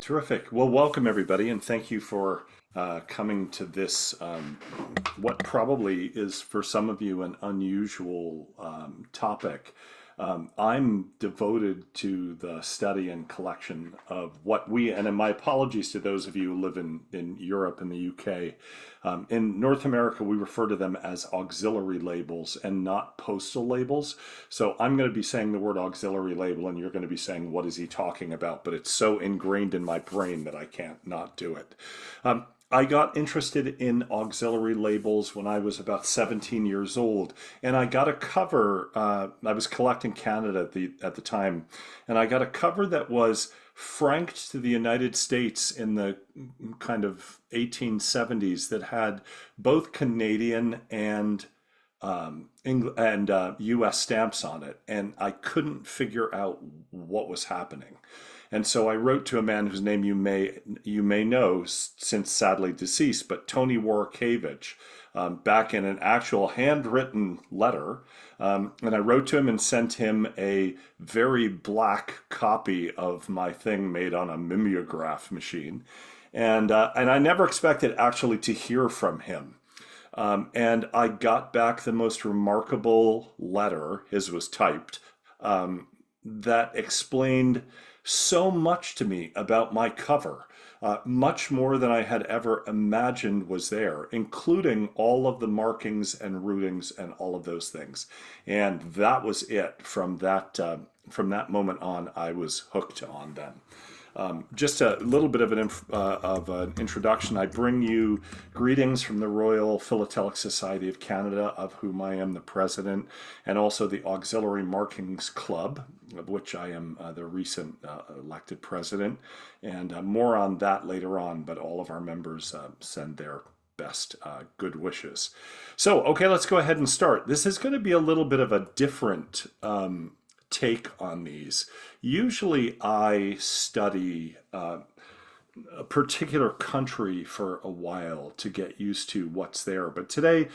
Terrific. Well, welcome everybody, and thank you for coming to this, what probably is for some of you an unusual topic. I'm devoted to the study and collection of what we, and my apologies to those of you who live in Europe and the UK. In North America, we refer to them as auxiliary labels and not postal labels. So I'm going to be saying the word auxiliary label, and you're going to be saying, what is he talking about? But it's so ingrained in my brain that I can't not do it. I got interested in auxiliary labels when I was about 17 years old, and I got a cover. I was collecting Canada at the time, and I got a cover that was franked to the United States in the kind of 1870s that had both Canadian and U.S. stamps on it, and I couldn't figure out what was happening. And so I wrote to a man whose name you may know, since sadly deceased, but Tony Warwickevich, back in an actual handwritten letter. And I wrote to him and sent him a very black copy of my thing made on a mimeograph machine. And I never expected actually to hear from him. And I got back the most remarkable letter, his was typed, that explained so much to me about my cover, much more than I had ever imagined was there, including all of the markings and rootings and all of those things. And that was it. From that moment on, I was hooked on them. Just a little bit of an introduction. I bring you greetings from the Royal Philatelic Society of Canada, of whom I am the president, and also the Auxiliary Markings Club, of which I am the recent elected president. And more on that later on, but all of our members send their best good wishes. So, okay, let's go ahead and start. This is going to be a little bit of a different take on these. Usually I study a particular country for a while to get used to what's there, but today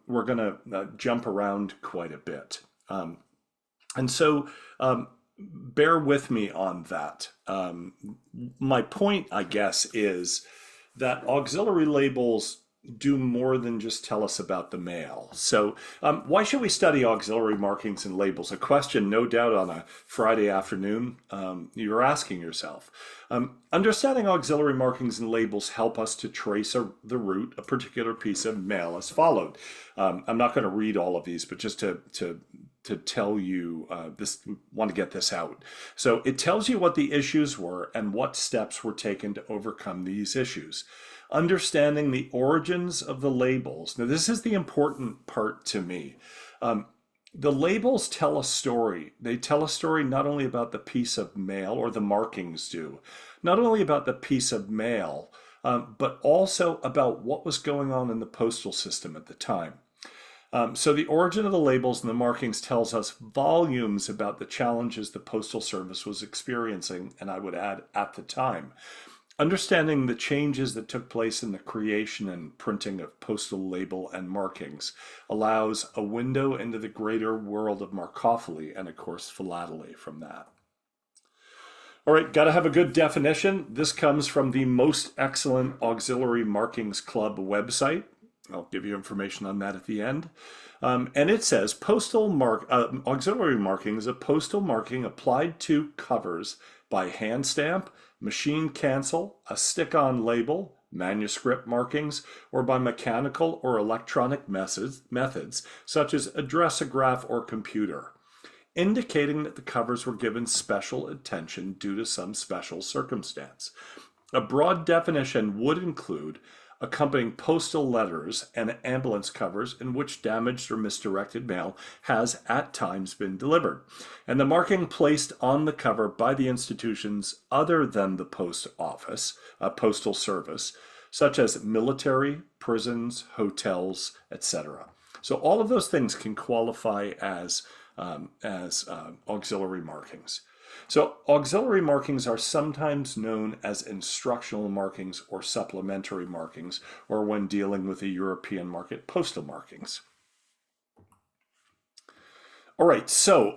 we're going to jump around quite a bit. And so bear with me on that. My point, I guess, is that auxiliary labels do more than just tell us about the mail. So why should we study auxiliary markings and labels? A question, no doubt, on a Friday afternoon you're asking yourself. Understanding auxiliary markings and labels help us to trace the route, a particular piece of mail as followed. I'm not going to read all of these, but just to tell you this, want to get this out. So it tells you what the issues were and what steps were taken to overcome these issues. Understanding the origins of the labels. Now, this is the important part to me. The labels tell a story. They tell a story not only about the piece of mail, or the markings do, not only about the piece of mail, but also about what was going on in the postal system at the time. So the origin of the labels and the markings tells us volumes about the challenges the Postal Service was experiencing, and I would add, at the time. Understanding the changes that took place in the creation and printing of postal label and markings allows a window into the greater world of markophily and, of course, philately from that. All right, got to have a good definition. This comes from the Most Excellent Auxiliary Markings Club website. I'll give you information on that at the end. And it says, auxiliary marking is a postal marking applied to covers by hand stamp, machine cancel, a stick-on label, manuscript markings, or by mechanical or electronic methods such as addressograph or computer, indicating that the covers were given special attention due to some special circumstance. A broad definition would include accompanying postal letters and ambulance covers in which damaged or misdirected mail has at times been delivered, and the marking placed on the cover by the institutions other than the post office, postal service, such as military, prisons, hotels, etc. So all of those things can qualify as auxiliary markings. So auxiliary markings are sometimes known as instructional markings or supplementary markings, or when dealing with the European market, postal markings. All right, so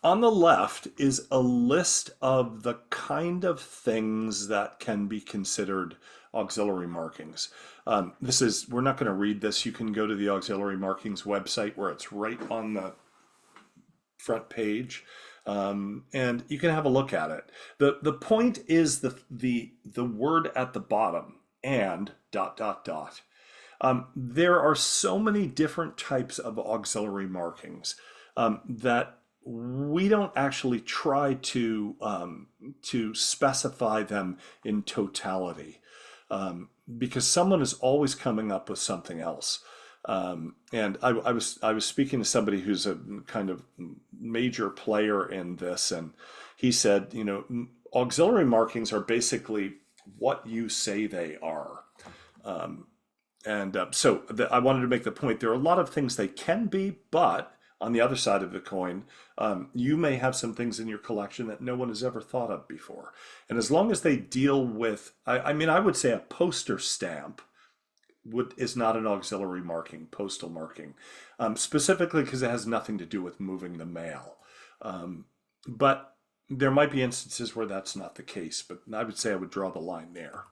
On the left is a list of the kind of things that can be considered auxiliary markings. We're not going to read this. You can go to the auxiliary markings website where it's right on the front page, and you can have a look at it. The point is the word at the bottom, and dot dot dot. There are so many different types of auxiliary markings that we don't actually try to specify them in totality, because someone is always coming up with something else. And I was speaking to somebody who's a kind of major player in this, and he said, you know, auxiliary markings are basically what you say they are. I wanted to make the point there are a lot of things they can be, but on the other side of the coin, you may have some things in your collection that no one has ever thought of before. And as long as they deal with, I mean, I would say a poster stamp is not an auxiliary marking, postal marking, specifically because it has nothing to do with moving the mail. But there might be instances where that's not the case, but I would say I would draw the line there.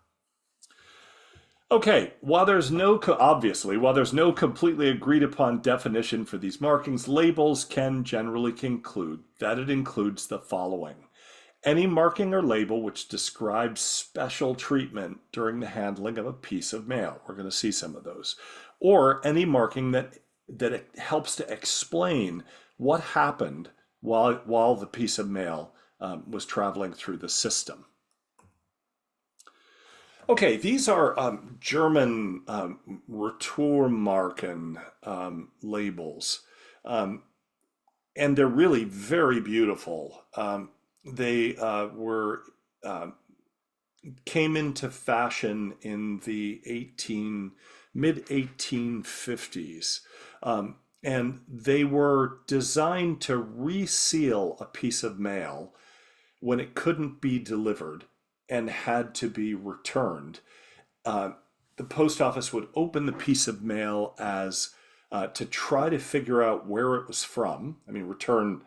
Okay, while there's no completely agreed upon definition for these markings, labels can generally conclude that it includes the following. Any marking or label which describes special treatment during the handling of a piece of mail. We're going to see some of those. Or any marking that it helps to explain what happened while the piece of mail was traveling through the system. Okay, these are German Retourmarken labels, and they're really very beautiful. They came into fashion in the mid 1850s, and they were designed to reseal a piece of mail when it couldn't be delivered and had to be returned. The post office would open the piece of mail as to try to figure out where it was from. I mean, return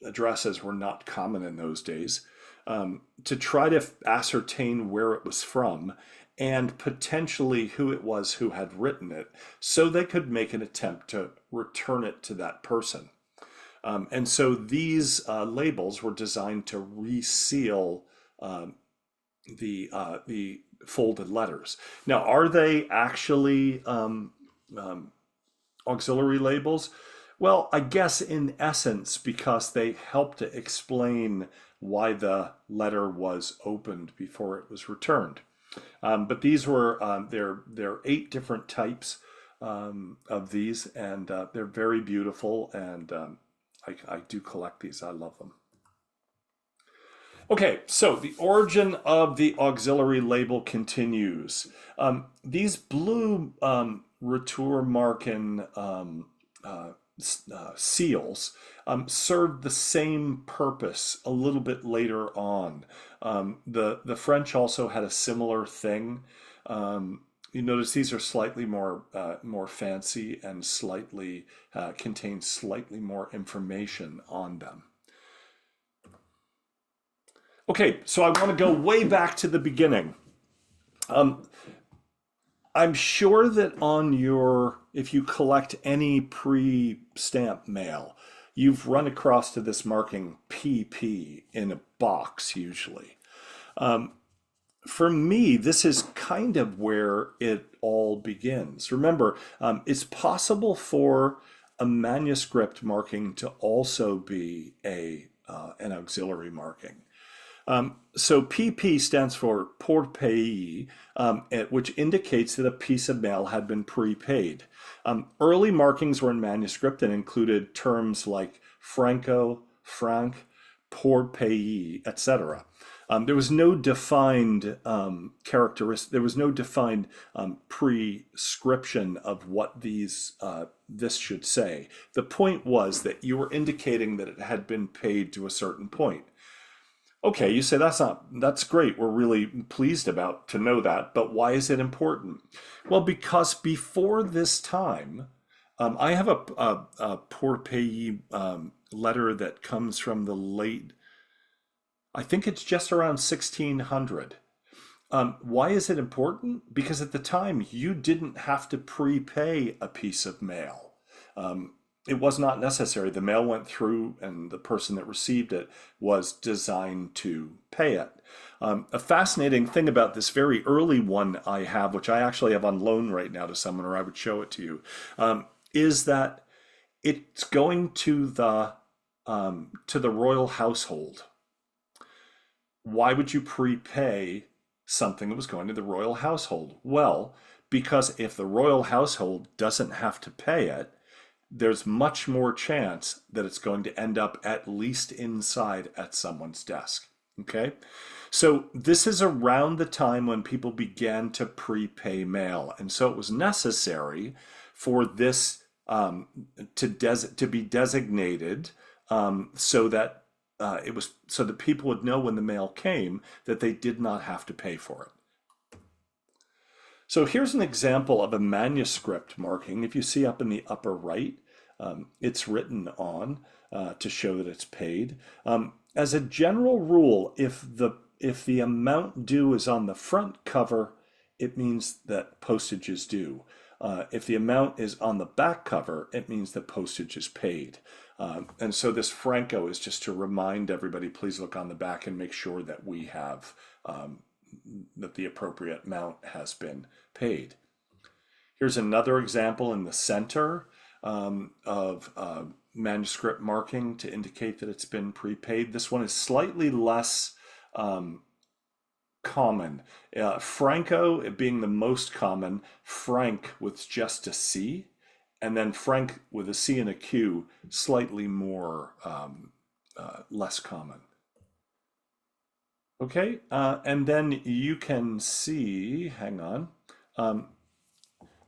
addresses were not common in those days. To try to ascertain where it was from and potentially who it was who had written it, so they could make an attempt to return it to that person. And so these labels were designed to reseal the folded letters. Now, are they actually auxiliary labels? Well, I guess in essence, because they help to explain why the letter was opened before it was returned. But these were there are 8 different types of these, and they're very beautiful, and I do collect these. I love them. Okay, so the origin of the auxiliary label continues. These blue Retourmarken seals served the same purpose a little bit later on. The French also had a similar thing. You notice these are slightly more fancy and slightly contain slightly more information on them. Okay, so I want to go way back to the beginning. I'm sure that if you collect any pre-stamp mail, you've run across to this marking PP in a box usually. For me, this is kind of where it all begins. Remember, it's possible for a manuscript marking to also be an auxiliary marking. So PP stands for pour payé, which indicates that a piece of mail had been prepaid. Early markings were in manuscript and included terms like franco, franc, pour payé, etc. There was no defined characteristic. There was no defined prescription of what this should say. The point was that you were indicating that it had been paid to a certain point. Okay, you say that's great. We're really pleased to know that, but why is it important? Well, because before this time, I have a poor payee letter that comes from the late, I think it's just around 1600. Why is it important? Because at the time you didn't have to prepay a piece of mail. Um, it was not necessary. The mail went through, and the person that received it was designed to pay it. A fascinating thing about this very early one I have, which I actually have on loan right now to someone, or I would show it to you, is that it's going to the royal household. Why would you prepay something that was going to the royal household? Well, because if the royal household doesn't have to pay it, there's much more chance that it's going to end up at least inside at someone's desk. Okay? So this is around the time when people began to prepay mail. And so it was necessary for this to be designated so that it was so that people would know when the mail came that they did not have to pay for it. So here's an example of a manuscript marking. If you see up in the upper right, it's written on to show that it's paid. As a general rule, if the amount due is on the front cover, it means that postage is due. If the amount is on the back cover, it means that postage is paid. And so this Franco is just to remind everybody, please look on the back and make sure that we have that the appropriate amount has been paid. Here's another example in the center of manuscript marking to indicate that it's been prepaid. This one is slightly less common. Franco being the most common, Frank with just a C, and then Frank with a C and a Q, slightly more less common. Okay, and then you can see, hang on, I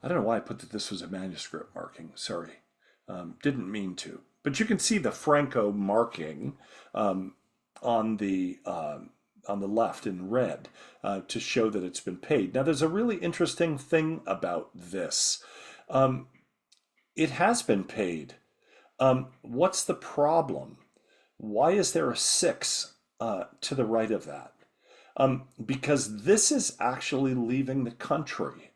don't know why I put that this was a manuscript marking, sorry, didn't mean to. But you can see the Franco marking on the left in red to show that it's been paid. Now, there's a really interesting thing about this. It has been paid. What's the problem? Why is there a 6 to the right of that? Because this is actually leaving the country.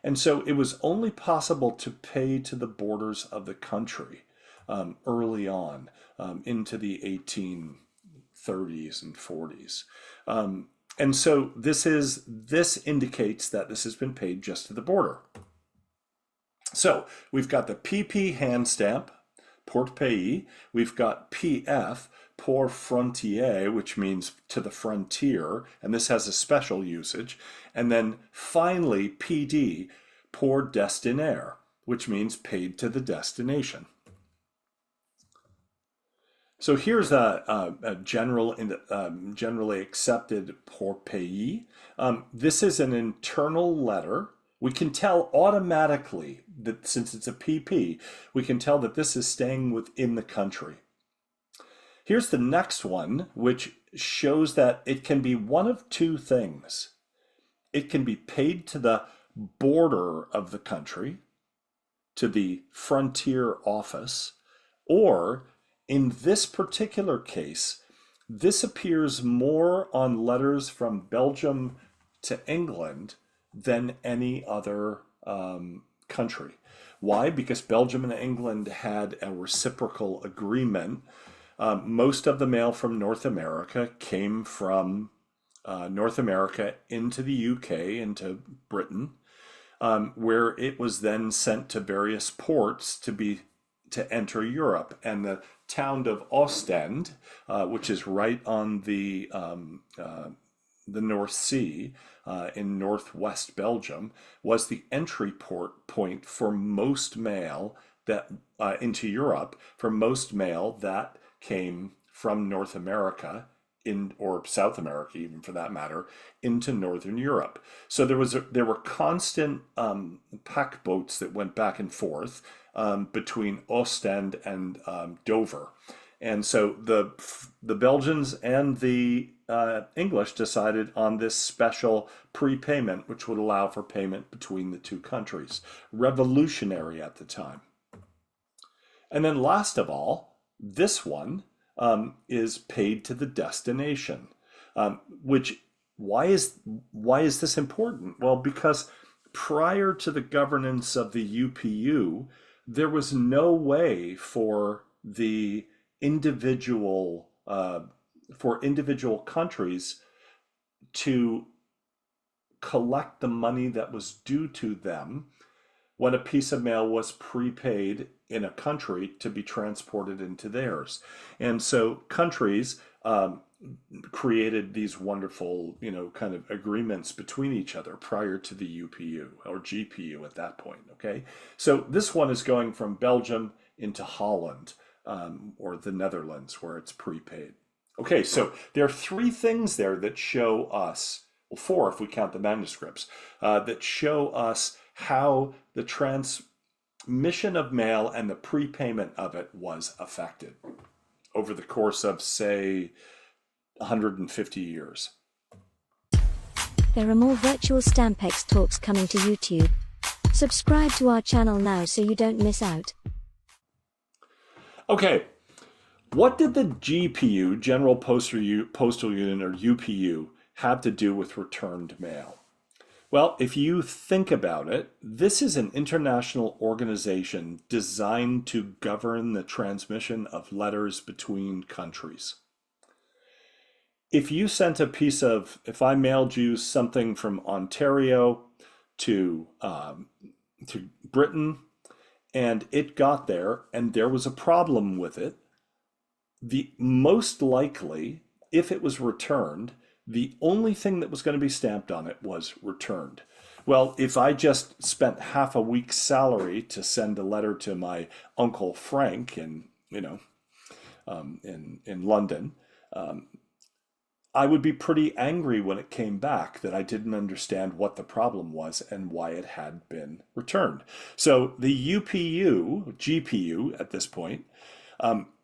And so it was only possible to pay to the borders of the country early on into the 1830s and 40s. And so this indicates that this has been paid just to the border. So we've got the PP hand stamp, port payee. We've got PF, pour frontier, which means to the frontier, and this has a special usage. And then finally, PD, pour destinaire, which means paid to the destination. So here's a generally accepted pour payee. This is an internal letter. We can tell automatically that since it's a PP, we can tell that this is staying within the country. Here's the next one, which shows that it can be one of two things. It can be paid to the border of the country, to the frontier office, or in this particular case, this appears more on letters from Belgium to England than any other country. Why? Because Belgium and England had a reciprocal agreement. Most of the mail from North America came from North America into the UK, into Britain, where it was then sent to various ports to enter Europe. And the town of Ostend, which is right on the North Sea in northwest Belgium, was the entry point for most mail that into Europe, for most mail that came from North America or South America, even for that matter, into Northern Europe. So there were constant pack boats that went back and forth between Ostend and Dover. And so the Belgians and the English decided on this special prepayment, which would allow for payment between the two countries. Revolutionary at the time. And then last of all, this one is paid to the destination, which why is this important? Well, because prior to the governance of the UPU, there was no way individual for individual countries to collect the money that was due to them when a piece of mail was prepaid in a country to be transported into theirs. And so countries created these wonderful, kind of agreements between each other prior to the UPU or GPU at that point. Okay, so this one is going from Belgium into Holland or the Netherlands where it's prepaid. Okay, so there are three things there that show us, well, four if we count the manuscripts, that show us how the transmission of mail and the prepayment of it was affected over the course of, say, 150 years. There are more Virtual Stampex talks coming to YouTube. Subscribe to our channel now so you don't miss out. Okay, what did the GPU, General Postal Union, or UPU, have to do with returned mail? Well, if you think about it, this is an international organization designed to govern the transmission of letters between countries. If I mailed you something from Ontario to Britain, and it got there, and there was a problem with it, the most likely, if it was returned, the only thing that was going to be stamped on it was returned. Well, if I just spent half a week's salary to send a letter to my Uncle Frank in London, I would be pretty angry when it came back that I didn't understand what the problem was and why it had been returned. So the GPU at this point,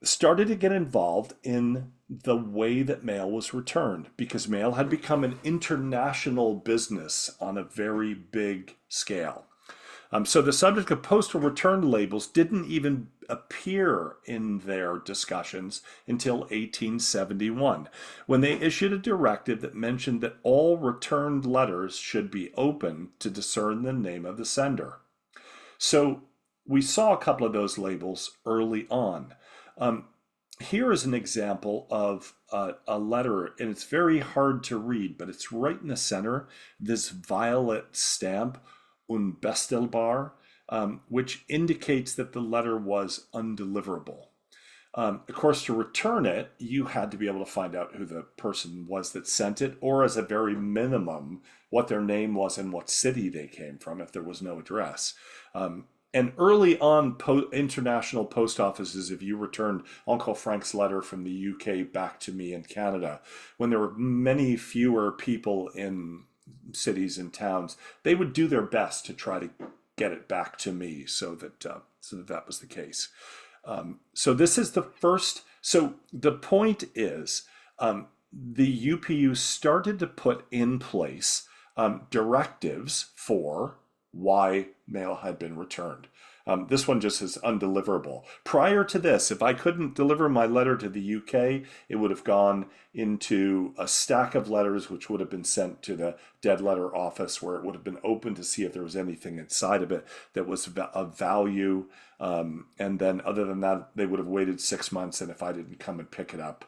started to get involved in the way that mail was returned because mail had become an international business on a very big scale. So the subject of postal return labels didn't even appear in their discussions until 1871, when they issued a directive that mentioned that all returned letters should be opened to discern the name of the sender. So we saw a couple of those labels early on. Here is an example of a letter, and it's very hard to read, but it's right in the center, this violet stamp, unbestellbar, which indicates that the letter was undeliverable. Of course, to return it, you had to be able to find out who the person was that sent it, or as a very minimum, what their name was and what city they came from if there was no address. And early on, international post offices, if you returned Uncle Frank's letter from the UK back to me in Canada, when there were many fewer people in cities and towns, they would do their best to try to get it back to me so that was the case. So this is the first. So the point is, the UPU started to put in place directives for why mail had been returned. This one just is undeliverable. Prior to this, if I couldn't deliver my letter to the UK, it would have gone into a stack of letters which would have been sent to the dead letter office, where it would have been open to see if there was anything inside of it that was of value. And then other than that, they would have waited 6 months, and if I didn't come and pick it up,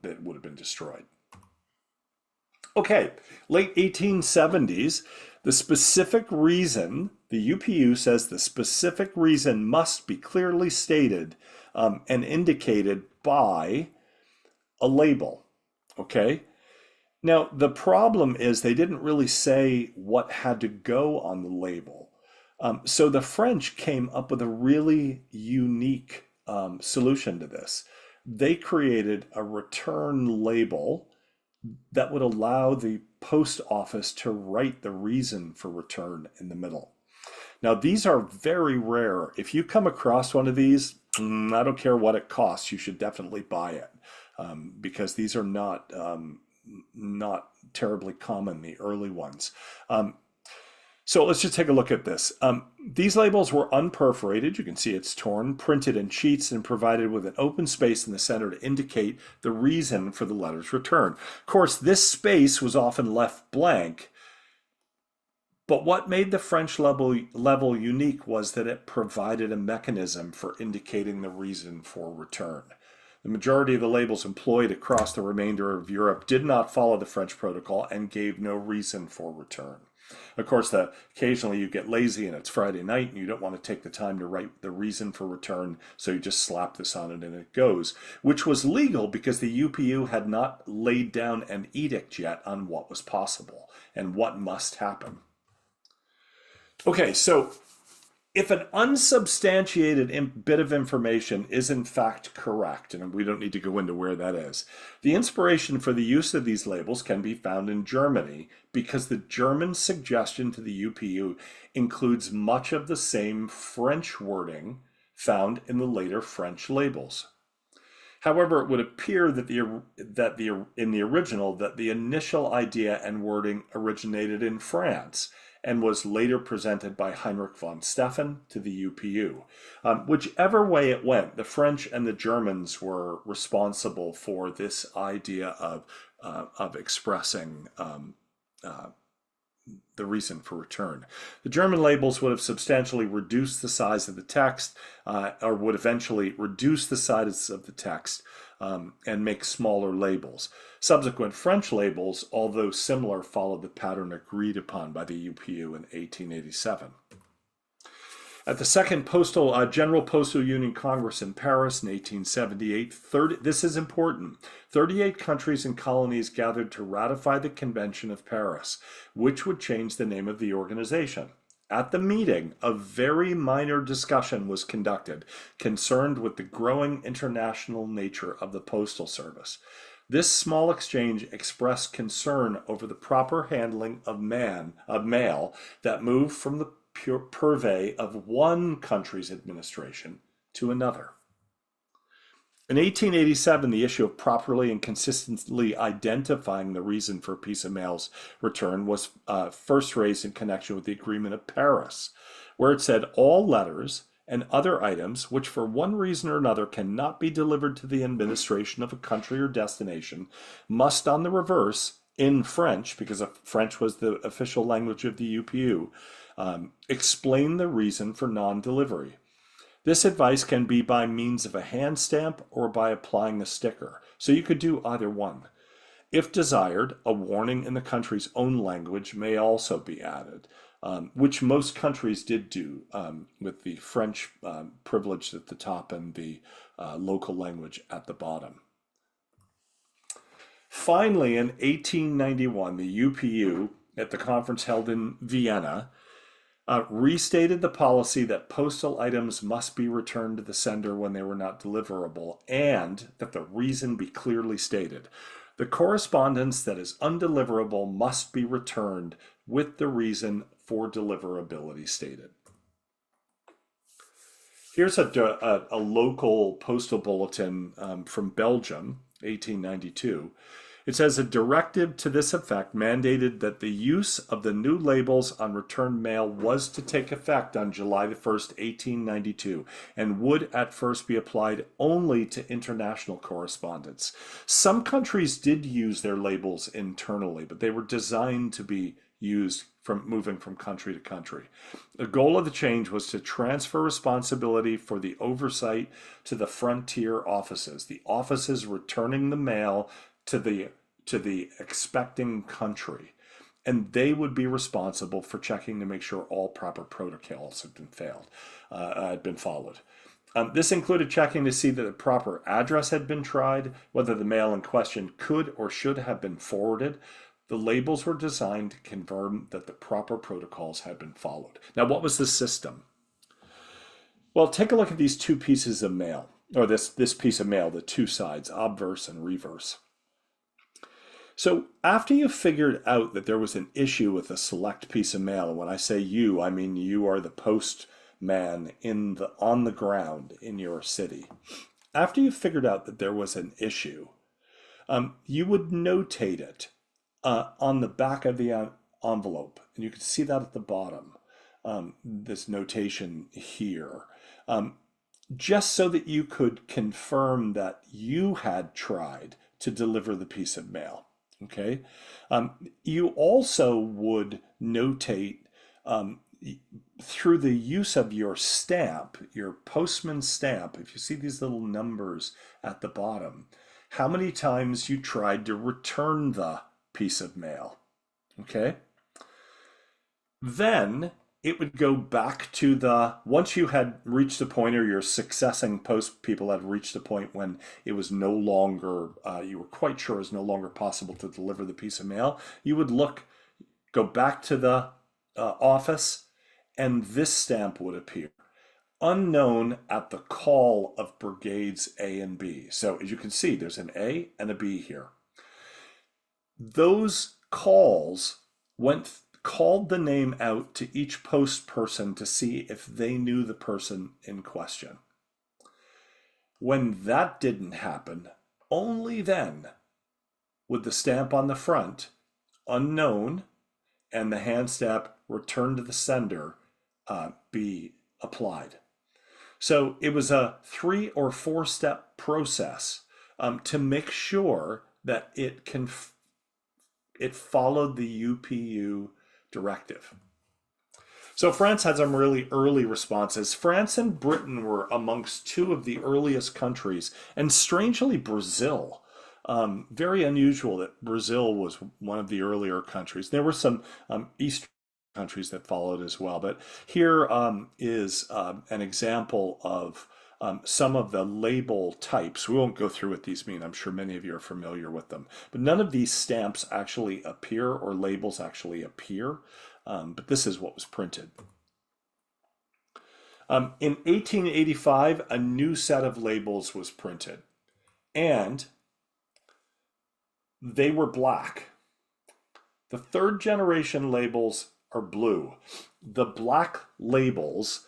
it would have been destroyed. Okay, late 1870s, the specific reason, the UPU says the specific reason must be clearly stated and indicated by a label, okay? Now, the problem is they didn't really say what had to go on the label. So the French came up with a really unique solution to this. They created a return label that would allow the post office to write the reason for return in the middle. Now, these are very rare. If you come across one of these, I don't care what it costs, you should definitely buy it, because these are not terribly common, the early ones. So let's just take a look at this. These labels were unperforated. You can see it's torn, printed in sheets, and provided with an open space in the center to indicate the reason for the letter's return. Of course, this space was often left blank, but what made the French level unique was that it provided a mechanism for indicating the reason for return. The majority of the labels employed across the remainder of Europe did not follow the French protocol and gave no reason for return. Of course, occasionally you get lazy and it's Friday night and you don't want to take the time to write the reason for return, so you just slap this on it and it goes, which was legal because the UPU had not laid down an edict yet on what was possible and what must happen. Okay, so if an unsubstantiated bit of information is in fact correct, and we don't need to go into where that is, the inspiration for the use of these labels can be found in Germany because the German suggestion to the UPU includes much of the same French wording found in the later French labels. However, it would appear that in the original that the initial idea and wording originated in France and was later presented by Heinrich von Stephan to the UPU. Whichever way it went, the French and the Germans were responsible for this idea of expressing the reason for return. The German labels would have substantially reduced the size of the text, or would eventually reduce the size of the text and make smaller labels. Subsequent French labels, although similar, followed the pattern agreed upon by the UPU in 1887. At the Second General Postal Union Congress in Paris in 1878, this is important, 38 countries and colonies gathered to ratify the Convention of Paris, which would change the name of the organization. At the meeting, a very minor discussion was conducted concerned with the growing international nature of the Postal Service. This small exchange expressed concern over the proper handling of mail that moved from the purvey of one country's administration to another. In 1887, the issue of properly and consistently identifying the reason for a piece of mail's return was first raised in connection with the Agreement of Paris, where it said all letters and other items which for one reason or another cannot be delivered to the administration of a country or destination must, on the reverse, in French, because French was the official language of the UPU, explain the reason for non-delivery. This advice can be by means of a hand stamp or by applying a sticker, so you could do either one. If desired, a warning in the country's own language may also be added, which most countries did do, with the French privileged at the top and the local language at the bottom. Finally, in 1891, the UPU, at the conference held in Vienna, restated the policy that postal items must be returned to the sender when they were not deliverable, and that the reason be clearly stated. The correspondence that is undeliverable must be returned with the reason for deliverability stated. Here's a local postal bulletin from Belgium, 1892. It says a directive to this effect mandated that the use of the new labels on returned mail was to take effect on July the 1st, 1892, and would at first be applied only to international correspondence. Some countries did use their labels internally, but they were designed to be used moving from country to country. The goal of the change was to transfer responsibility for the oversight to the frontier offices, the offices returning the mail to the expecting country, and they would be responsible for checking to make sure all proper protocols had been followed. This included checking to see that the proper address had been tried, whether the mail in question could or should have been forwarded. The labels were designed to confirm that the proper protocols had been followed. Now, what was the system? Well, take a look at these two pieces of mail, or this piece of mail, the two sides, obverse and reverse. So after you figured out that there was an issue with a select piece of mail, and when I say you, I mean you are the postman on the ground in your city. After you figured out that there was an issue, you would notate it on the back of the envelope. And you can see that at the bottom, this notation here, just so that you could confirm that you had tried to deliver the piece of mail. Okay. You also would notate through the use of your stamp, your postman's stamp, if you see these little numbers at the bottom, how many times you tried to return the piece of mail. Okay. Then it would go back to once you had reached a point, or your successing post people had reached a point when it was no longer, you were quite sure it was no longer possible to deliver the piece of mail, you would go back to the office, and this stamp would appear. Unknown at the call of brigades A and B. So as you can see, there's an A and a B here. Those calls called the name out to each post person to see if they knew the person in question. When that didn't happen, only then would the stamp on the front, unknown, and the hand stamp returned to the sender be applied. So it was a 3 or 4 step process to make sure that it followed the UPU directive. So France had some really early responses. France and Britain were amongst 2 of the earliest countries, and strangely Brazil. Very unusual that Brazil was one of the earlier countries. There were some Eastern countries that followed as well, but here is an example of some of the label types. We won't go through what these mean. I'm sure many of you are familiar with them, but none of these stamps actually appear, or labels actually appear, but this is what was printed. In 1885, a new set of labels was printed, and they were black. The 3rd generation labels are blue. The black labels,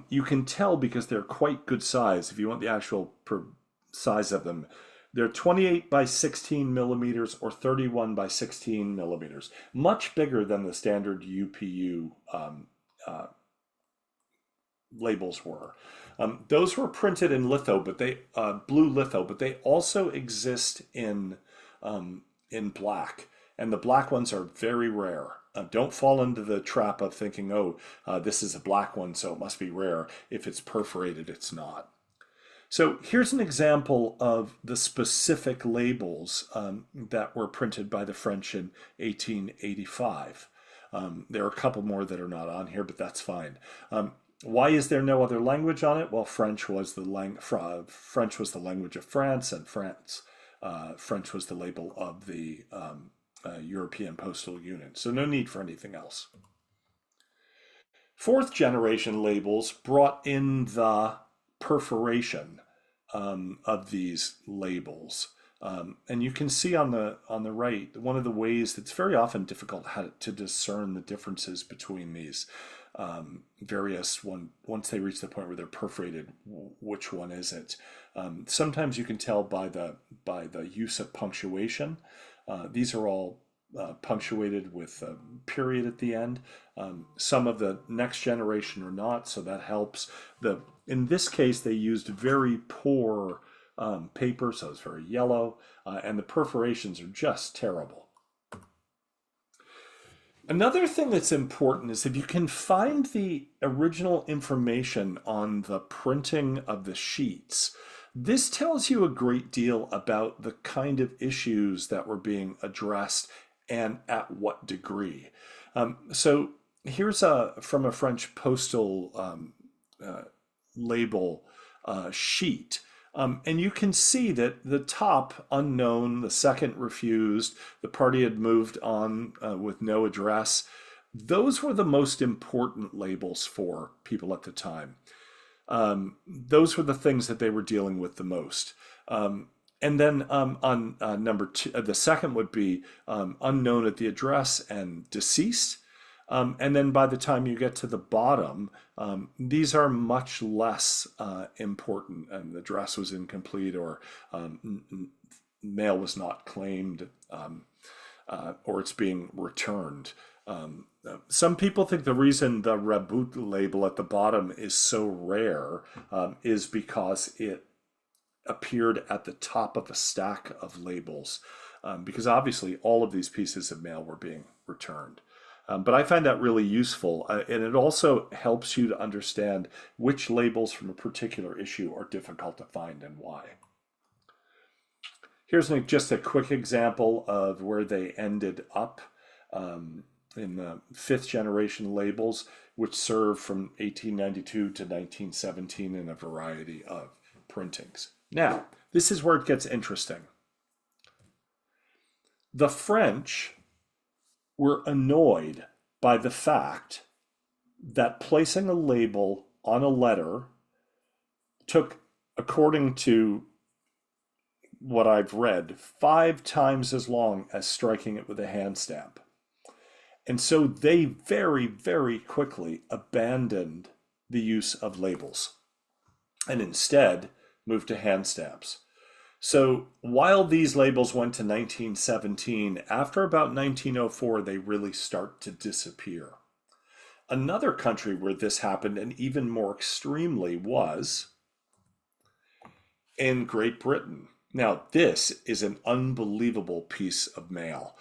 you can tell because they're quite good size. If you want the actual size of them, they're 28 by 16 millimeters or 31 by 16 millimeters, much bigger than the standard UPU labels were. Those were printed in litho, but blue litho, but they also exist in black, and the black ones are very rare. Don't fall into the trap of thinking, oh, this is a black one, so it must be rare. If it's perforated, it's not. So here's an example of the specific labels that were printed by the French in 1885. There are a couple more that are not on here, but that's fine. Why is there no other language on it? Well, French was the language of France, and French was the label of the European Postal Union, so no need for anything else. 4th generation labels brought in the perforation of these labels, and you can see on the right, one of the ways that's very often difficult to discern the differences between these various once they reach the point where they're perforated, which one is it? Sometimes you can tell by the use of punctuation. These are all punctuated with a period at the end. Some of the next generation are not, so that helps. In this case, they used very poor paper, so it's very yellow, and the perforations are just terrible. Another thing that's important is if you can find the original information on the printing of the sheets, this tells you a great deal about the kind of issues that were being addressed and at what degree. So here's from a French postal label sheet. And you can see that the top, unknown, the second refused, the party had moved on with no address. Those were the most important labels for people at the time. Those were the things that they were dealing with the most. And then on number 2, the second would be unknown at the address and deceased. And then by the time you get to the bottom, these are much less important. And the address was incomplete, or mail was not claimed, or it's being returned. Some people think the reason the Reboot label at the bottom is so rare is because it appeared at the top of a stack of labels, because obviously all of these pieces of mail were being returned. But I find that really useful, and it also helps you to understand which labels from a particular issue are difficult to find and why. Here's just a quick example of where they ended up in the fifth generation labels, which served from 1892 to 1917 in a variety of printings. Now, this is where it gets interesting. The French were annoyed by the fact that placing a label on a letter took, according to what I've read, 5 times as long as striking it with a hand stamp. And so they very, very quickly abandoned the use of labels and instead moved to hand stamps. So while these labels went to 1917, after about 1904, they really start to disappear. Another country where this happened, and even more extremely, was in Great Britain. Now, this is an unbelievable piece of mail.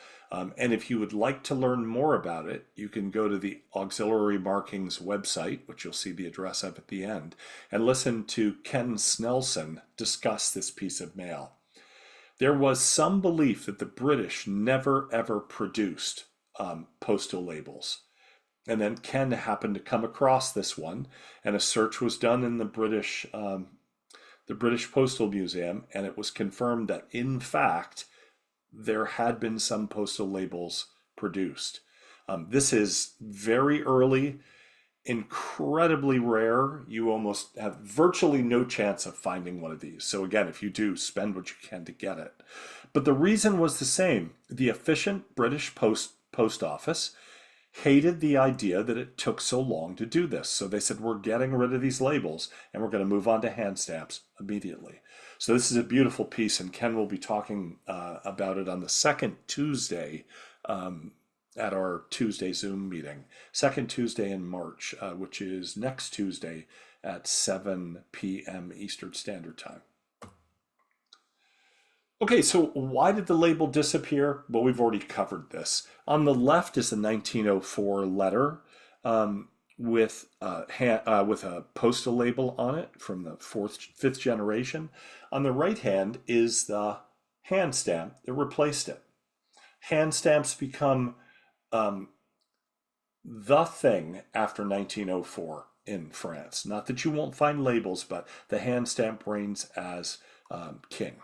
And if you would like to learn more about it, you can go to the Auxiliary Markings website, which you'll see the address of at the end, and listen to Ken Snelson discuss this piece of mail. There was some belief that the British never ever produced postal labels. And then Ken happened to come across this one, and a search was done in the British Postal Museum, and it was confirmed that, in fact, there had been some postal labels produced. This is very early, incredibly rare. You almost have virtually no chance of finding one of these. So again, if you do, spend what you can to get it. But the reason was the same. The efficient British post office hated the idea that it took so long to do this. So they said, we're getting rid of these labels and we're going to move on to hand stamps immediately. So this is a beautiful piece, and Ken will be talking about it on the second Tuesday at our Tuesday Zoom meeting. Second Tuesday in March, which is next Tuesday at 7 p.m. Eastern Standard Time. Okay, so why did the label disappear? Well, we've already covered this. On the left is the 1904 letter with a postal label on it from the fifth generation. On the right hand is the hand stamp that replaced it. Hand stamps become the thing after 1904 in France. Not that you won't find labels, but the hand stamp reigns as king.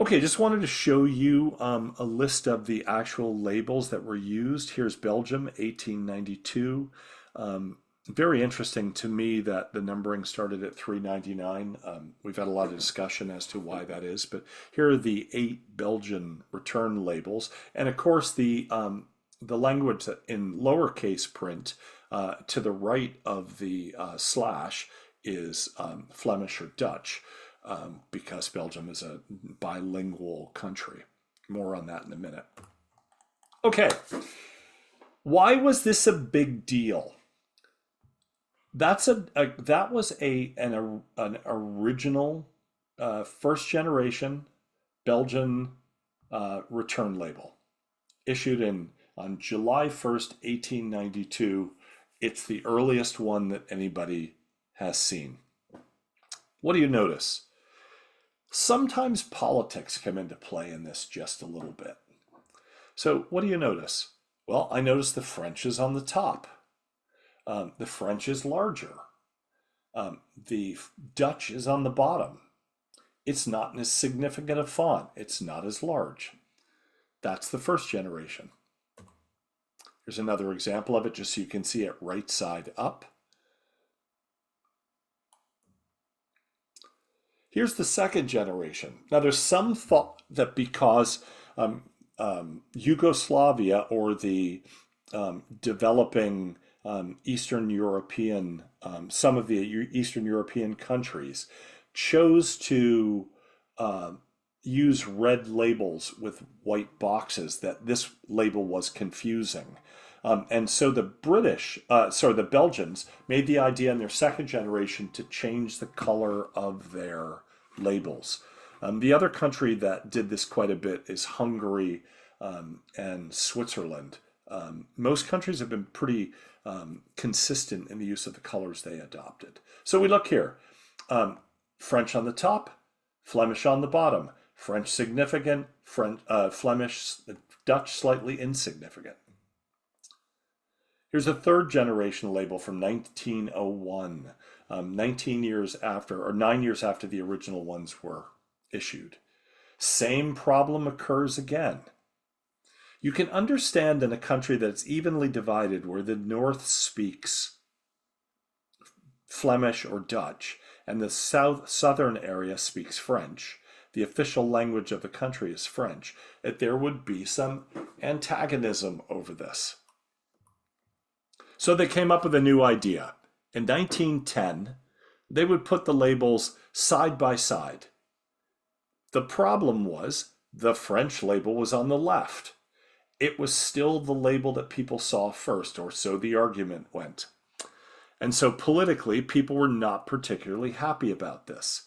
Okay, just wanted to show you a list of the actual labels that were used. Here's Belgium, 1892. Very interesting to me that the numbering started at 399. We've had a lot of discussion as to why that is, but here are the 8 Belgian return labels. And of course, the language in lowercase print to the right of the slash is Flemish or Dutch. Because Belgium is a bilingual country. More on that in a minute. Okay, why was this a big deal? That was an original first generation Belgian return label issued on July 1st, 1892. It's the earliest one that anybody has seen. What do you notice? Sometimes politics come into play in this just a little bit. So what do you notice? Well, I notice the French is on the top. The French is larger. The Dutch is on the bottom. It's not as significant a font. It's not as large. That's the first generation. Here's another example of it, just so you can see it right side up. Here's the second generation. Now, there's some thought that because Yugoslavia, or the developing Eastern European, some of the Eastern European countries chose to use red labels with white boxes, that this label was confusing. And so the Belgians made the idea in their second generation to change the color of their labels. The other country that did this quite a bit is Hungary and Switzerland. Most countries have been pretty consistent in the use of the colors they adopted. So we look here. French on the top, Flemish on the bottom. French significant, Flemish, Dutch slightly insignificant. Here's a third generation label from 1901, 19 years after, or 9 years after the original ones were issued. Same problem occurs again. You can understand in a country that's evenly divided, where the north speaks Flemish or Dutch, and the southern area speaks French, the official language of the country is French, that there would be some antagonism over this. So they came up with a new idea. In 1910, they would put the labels side by side. The problem was the French label was on the left. It was still the label that people saw first, or so the argument went. And so politically, people were not particularly happy about this.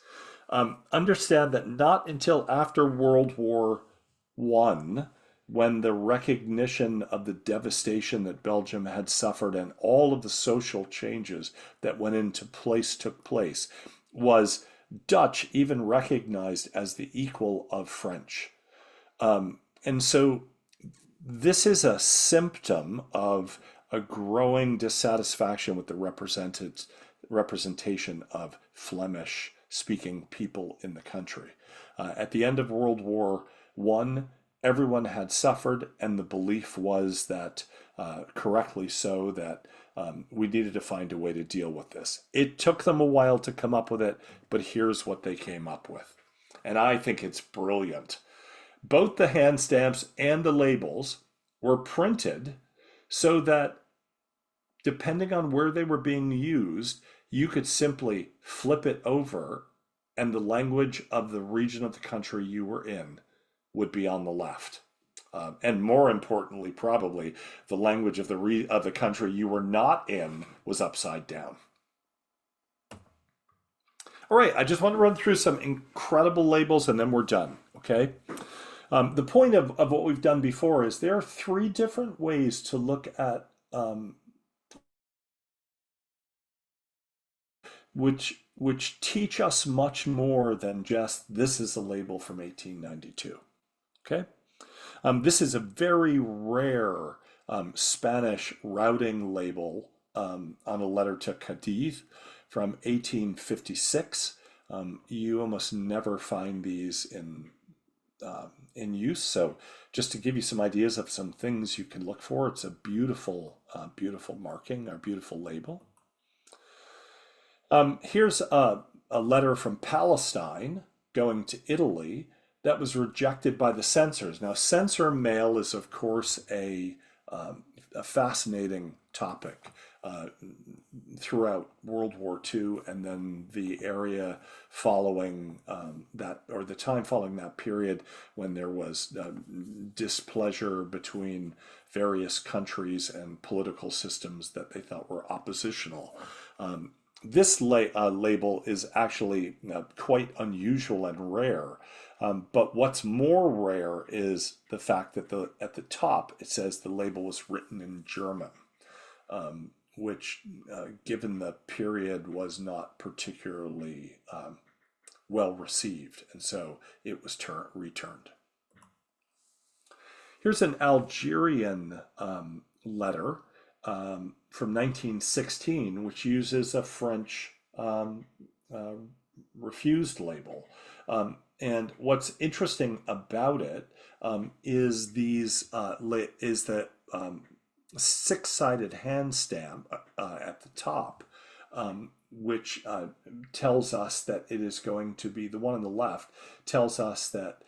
Understand that not until after World War I, when the recognition of the devastation that Belgium had suffered and all of the social changes that went into place took place, was Dutch even recognized as the equal of French. And so this is a symptom of a growing dissatisfaction with the representation of Flemish-speaking people in the country. At the end of World War I, everyone had suffered, and the belief was that, correctly so, that we needed to find a way to deal with this. It took them a while to come up with it, but here's what they came up with. And I think it's brilliant. Both the hand stamps and the labels were printed so that, depending on where they were being used, you could simply flip it over and the language of the region of the country you were in would be on the left. And more importantly, probably, the language of the country you were not in was upside down. All right, I just want to run through some incredible labels and then we're done, okay? The point of what we've done before is there are 3 different ways to look at which teach us much more than just this is a label from 1892. Okay, this is a very rare Spanish routing label on a letter to Cadiz from 1856. You almost never find these in use. So just to give you some ideas of some things you can look for, it's a beautiful, beautiful marking, or beautiful label. Here's a letter from Palestine going to Italy that was rejected by the censors. Now, censor mail is, of course, a fascinating topic throughout World War II, and then the area following that, or the time following that period, when there was displeasure between various countries and political systems that they thought were oppositional. This label is actually quite unusual and rare, but what's more rare is the fact that at the top it says the label was written in German, which, given the period, was not particularly well received, and so it was returned. Here's an Algerian letter from 1916, which uses a French refused label. And what's interesting about it is the 6-sided hand stamp at the top, which tells us that it is going to be, the one on the left tells us that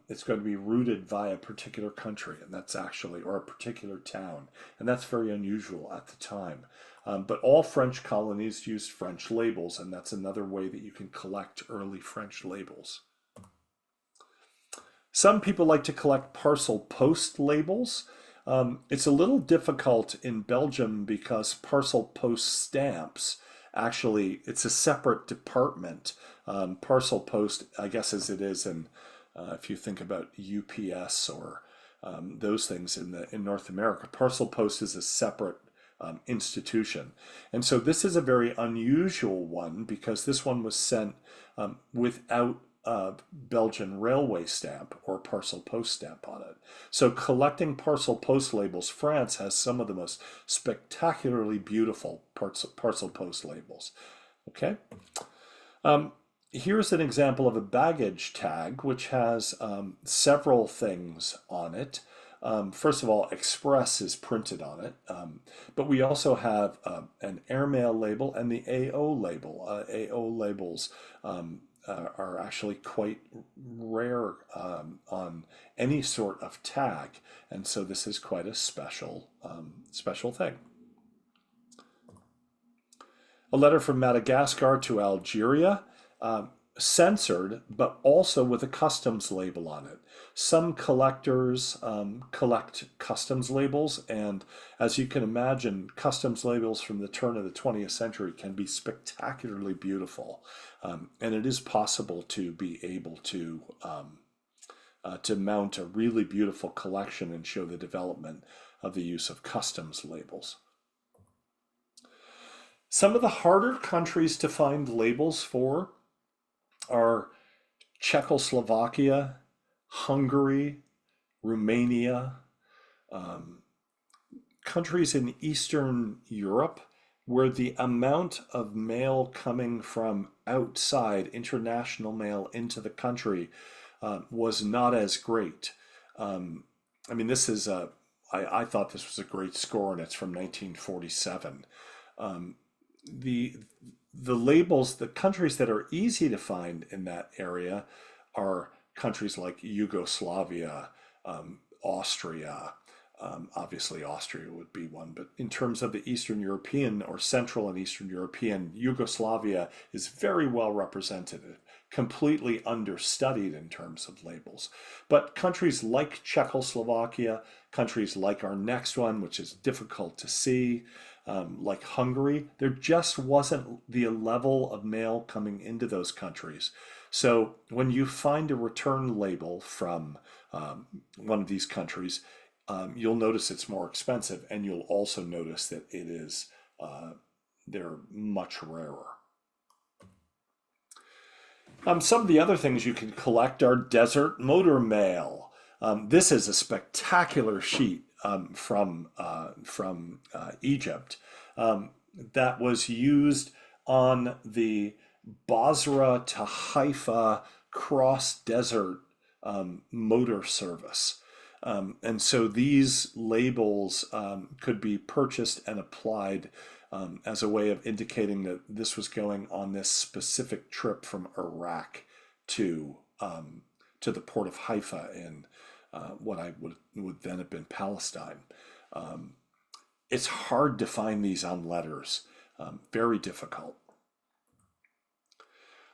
it's going to be routed via a particular country, and that's actually, or a particular town, and that's very unusual at the time. But all French colonies used French labels, and that's another way that you can collect early French labels. Some people like to collect parcel post labels. It's a little difficult in Belgium because parcel post stamps actually, it's a separate department. Parcel post, I guess, as it is in, if you think about UPS or those things in North America, parcel post is a separate institution. And so this is a very unusual one because this one was sent without a Belgian railway stamp or parcel post stamp on it. So collecting parcel post labels, France has some of the most spectacularly beautiful parcel post labels. Okay. Here's an example of a baggage tag which has several things on it. First of all, Express is printed on it, but we also have an airmail label and the AO label. AO labels are actually quite rare on any sort of tag, and so this is quite a special thing. A letter from Madagascar to Algeria, censored, but also with a customs label on it. Some collectors collect customs labels, and as you can imagine, customs labels from the turn of the 20th century can be spectacularly beautiful. And it is possible to be able to mount a really beautiful collection and show the development of the use of customs labels. Some of the harder countries to find labels for are Czechoslovakia, Hungary, Romania, countries in Eastern Europe where the amount of mail coming from outside, international mail into the country, was not as great. I mean, this is I thought this was a great score, and it's from 1947. The labels, the countries that are easy to find in that area are countries like Yugoslavia, Austria. Obviously, Austria would be one, but in terms of the Eastern European or Central and Eastern European, Yugoslavia is very well represented, completely understudied in terms of labels. But countries like Czechoslovakia, countries like our next one, which is difficult to see, like Hungary, there just wasn't the level of mail coming into those countries. So when you find a return label from one of these countries, you'll notice it's more expensive, and you'll also notice that it is they're much rarer. Some of the other things you can collect are desert motor mail. This is a spectacular sheet from Egypt that was used on the Basra to Haifa cross-desert motor service. And so these labels could be purchased and applied as a way of indicating that this was going on this specific trip from Iraq to the port of Haifa in what I would then have been Palestine. It's hard to find these on letters, very difficult.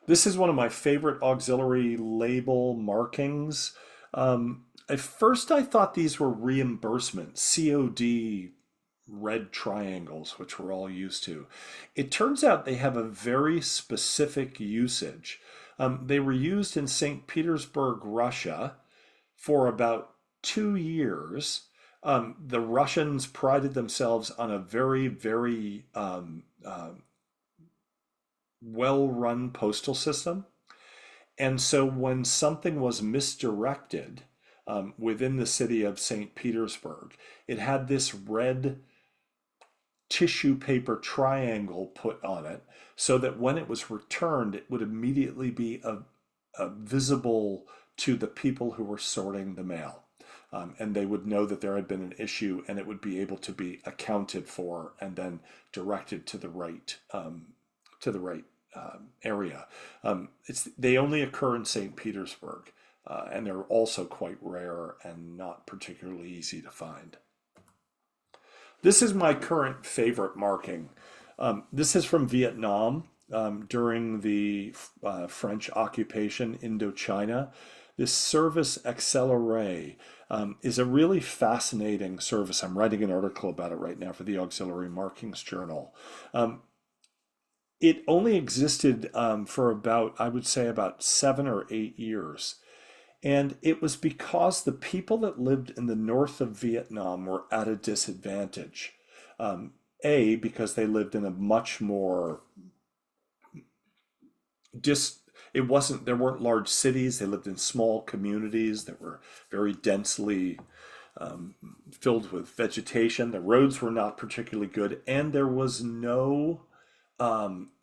This is one of my favorite auxiliary label markings. At first I thought these were reimbursement, COD red triangles, which we're all used to. It turns out they have a very specific usage. They were used in St. Petersburg, Russia for about 2 years. The Russians prided themselves on a very, very well-run postal system. And so when something was misdirected within the city of St. Petersburg, it had this red tissue paper triangle put on it so that when it was returned, it would immediately be visible to the people who were sorting the mail. And they would know that there had been an issue, and it would be able to be accounted for and then directed to the right area. They only occur in St. Petersburg, and they're also quite rare and not particularly easy to find. This is my current favorite marking. This is from Vietnam during the French occupation, Indochina. this service Accelerate is a really fascinating service. I'm writing an article about it right now for the Auxiliary Markings Journal. It only existed for about, I would say, about 7 or 8 years. And it was because the people that lived in the north of Vietnam were at a disadvantage. Because they lived in a much more it wasn't, there weren't large cities. They lived in small communities that were very densely filled with vegetation. The roads were not particularly good, and there was no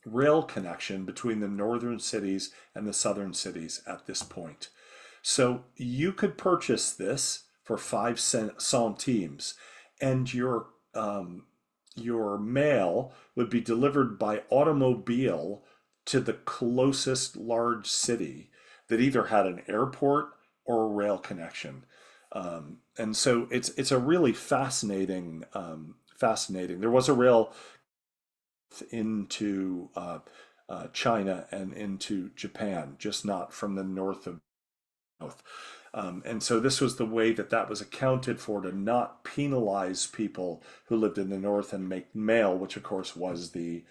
rail connection between the northern cities and the southern cities at this point. So you could purchase this for 5 centimes, and your mail would be delivered by automobile to the closest large city that either had an airport or a rail connection. And so it's a really fascinating. There was a rail into China and into Japan, just not from the north of south. And so this was the way that was accounted for, to not penalize people who lived in the north and make mail, which of course was the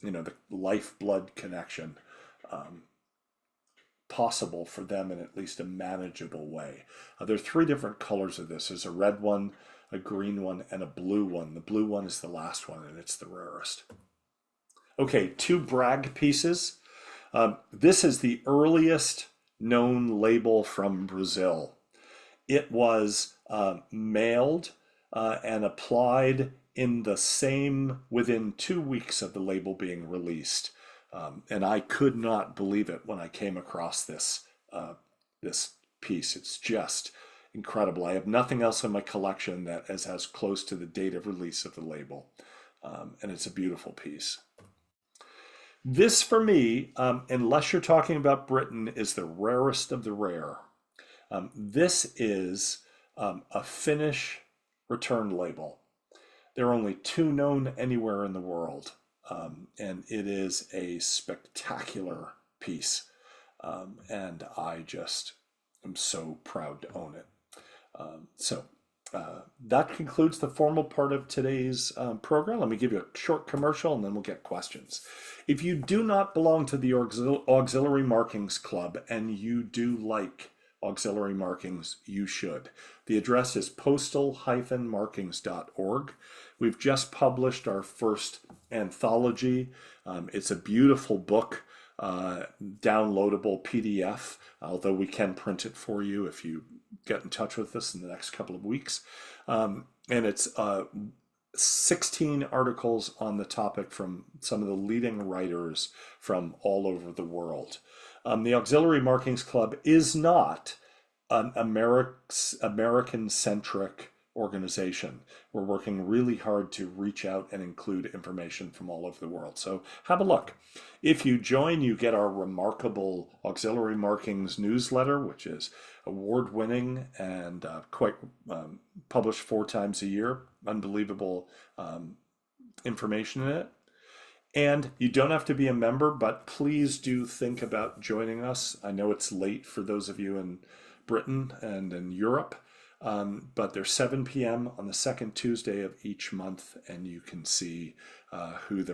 the lifeblood connection, possible for them in at least a manageable way. There are 3 different colors of this. There's a red one, a green one, and a blue one. The blue one is the last one, and it's the rarest. Okay, 2 brag pieces. This is the earliest known label from Brazil. It was mailed and applied within 2 weeks of the label being released. And I could not believe it when I came across this piece. It's just incredible. I have nothing else in my collection that is as close to the date of release of the label. And it's a beautiful piece. This, for me, unless you're talking about Britain, is the rarest of the rare. This is a Finnish return label. There are only 2 known anywhere in the world, and it is a spectacular piece, and I just am so proud to own it. That concludes the formal part of today's program. Let me give you a short commercial, and then we'll get questions. If you do not belong to the Auxiliary Markings Club and you do like auxiliary markings, you should. The address is postal-markings.org. We've just published our first anthology. It's a beautiful book, downloadable PDF, although we can print it for you if you get in touch with us in the next couple of weeks. And it's 16 articles on the topic from some of the leading writers from all over the world. The Auxiliary Markings Club is not an American-centric organization. We're working really hard to reach out and include information from all over the world. So have a look. If you join, you get our remarkable Auxiliary Markings newsletter, which is award-winning and published 4 times a year. Unbelievable information in it. And you don't have to be a member, but please do think about joining us. I know it's late for those of you in Britain and in Europe, but they're 7 p.m. on the second Tuesday of each month, and you can see who the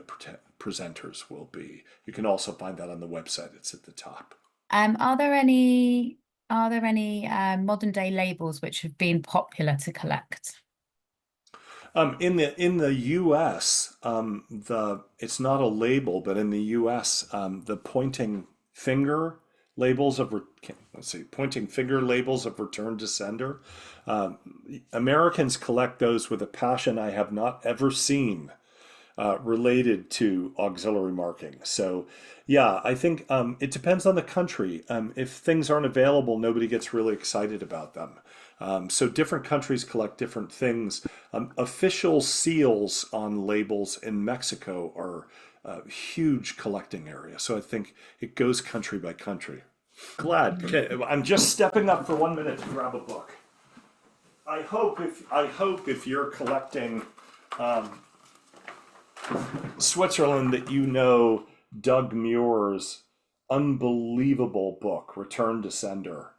presenters will be. You can also find that on the website. It's at the top. Are there any modern day labels which have been popular to collect? In the U.S., it's not a label, but in the U.S., the pointing finger labels of return to sender. Americans collect those with a passion I have not ever seen related to auxiliary marking. So yeah, I think it depends on the country. If things aren't available, nobody gets really excited about them. So different countries collect different things. Official seals on labels in Mexico are a huge collecting area. So I think it goes country by country. Glad. Okay, I'm just stepping up for 1 minute to grab a book. I hope if you're collecting Switzerland that you know Doug Muir's unbelievable book, Return to Sender.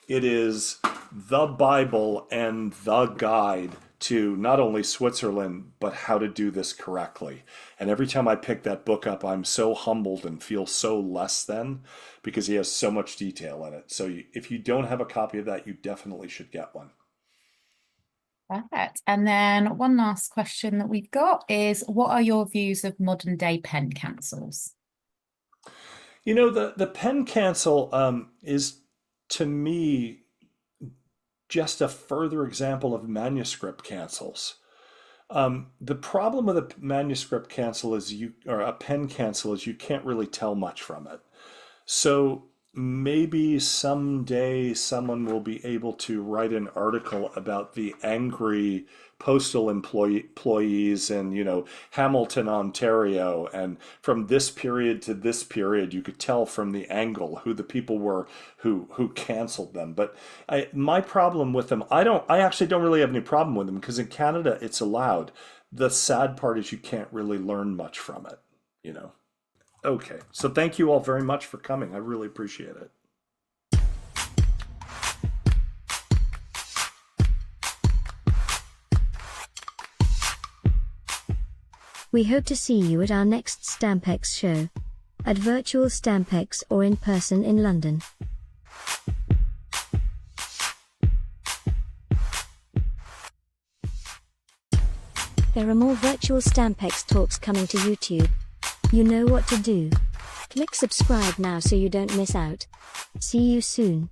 It is the Bible and the guide to not only Switzerland, but how to do this correctly. And every time I pick that book up, I'm so humbled and feel so less than because he has so much detail in it. So if you don't have a copy of that, you definitely should get one. Perfect. And then one last question that we've got is, what are your views of modern day pen cancels? You know, the pen cancel is, to me, just a further example of manuscript cancels. The problem with a manuscript cancel is or a pen cancel is you can't really tell much from it. So maybe someday someone will be able to write an article about the angry postal employees in, Hamilton, Ontario, and from this period to this period, you could tell from the angle who the people were who canceled them. But my problem with them, I actually don't really have any problem with them because in Canada it's allowed. The sad part is you can't really learn much from it. Okay, so thank you all very much for coming. I really appreciate it. We hope to see you at our next Stampex show, at Virtual Stampex or in person in London. There are more Virtual Stampex talks coming to YouTube. You know what to do. Click subscribe now so you don't miss out. See you soon.